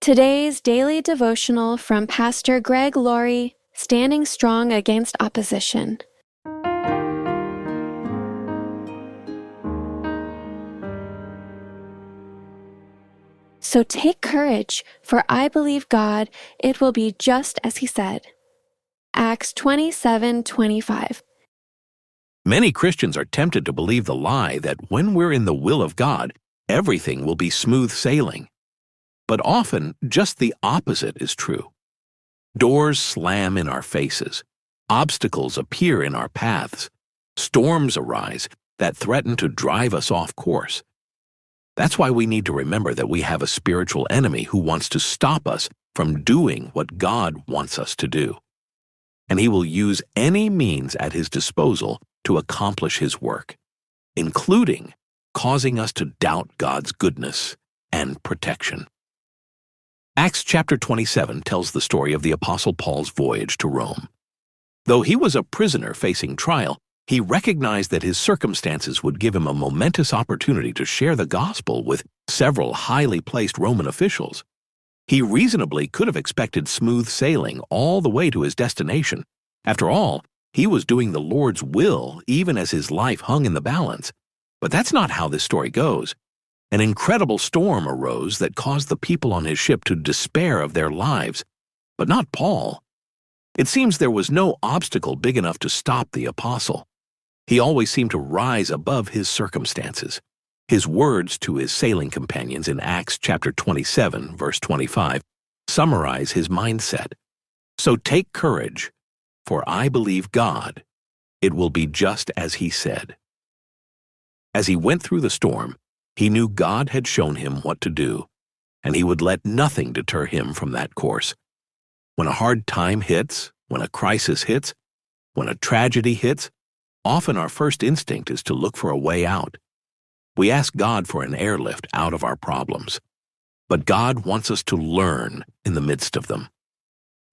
Today's daily devotional from Pastor Greg Laurie, Standing Strong Against Opposition. So take courage, for I believe God, it will be just as he said. Acts 27:25. Many Christians are tempted to believe the lie that when we're in the will of God, everything will be smooth sailing. But often, just the opposite is true. Doors slam in our faces. Obstacles appear in our paths. Storms arise that threaten to drive us off course. That's why we need to remember that we have a spiritual enemy who wants to stop us from doing what God wants us to do. And he will use any means at his disposal to accomplish his work, including causing us to doubt God's goodness and protection. Acts chapter 27 tells the story of the Apostle Paul's voyage to Rome. Though he was a prisoner facing trial, he recognized that his circumstances would give him a momentous opportunity to share the gospel with several highly placed Roman officials. He reasonably could have expected smooth sailing all the way to his destination. After all, he was doing the Lord's will even as his life hung in the balance. But that's not how this story goes. An incredible storm arose that caused the people on his ship to despair of their lives, but not Paul. It seems there was no obstacle big enough to stop the apostle. He always seemed to rise above his circumstances. His words to his sailing companions in Acts chapter 27, verse 25, summarize his mindset. So take courage, for I believe God, it will be just as he said. As he went through the storm, he knew God had shown him what to do, and he would let nothing deter him from that course. When a hard time hits, when a crisis hits, when a tragedy hits, often our first instinct is to look for a way out. We ask God for an airlift out of our problems. But God wants us to learn in the midst of them.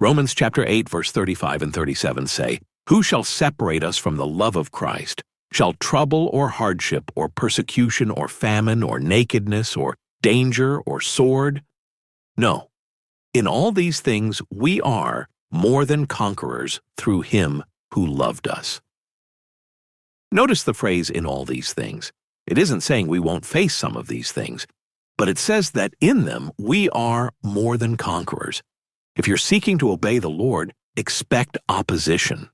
Romans chapter 8, verse 35 and 37 say, "Who shall separate us from the love of Christ? Shall trouble or hardship or persecution or famine or nakedness or danger or sword? No. In all these things we are more than conquerors through him who loved us." Notice the phrase "in all these things." It isn't saying we won't face some of these things, but it says that in them we are more than conquerors. If you're seeking to obey the Lord, expect opposition.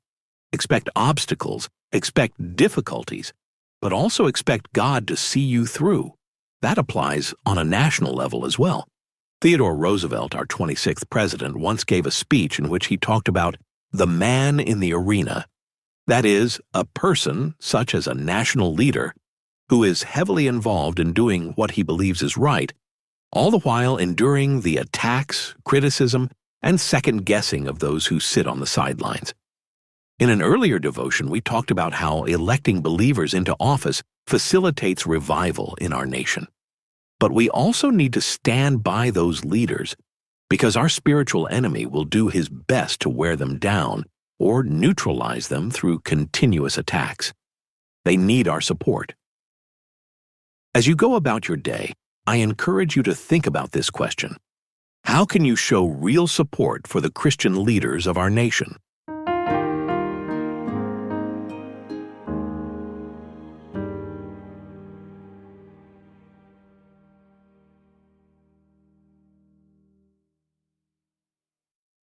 Expect obstacles, expect difficulties, but also expect God to see you through. That applies on a national level as well. Theodore Roosevelt, our 26th president, once gave a speech in which he talked about the man in the arena. That is, a person, such as a national leader, who is heavily involved in doing what he believes is right, all the while enduring the attacks, criticism, and second-guessing of those who sit on the sidelines. In an earlier devotion, we talked about how electing believers into office facilitates revival in our nation. But we also need to stand by those leaders because our spiritual enemy will do his best to wear them down or neutralize them through continuous attacks. They need our support. As you go about your day, I encourage you to think about this question. How can you show real support for the Christian leaders of our nation?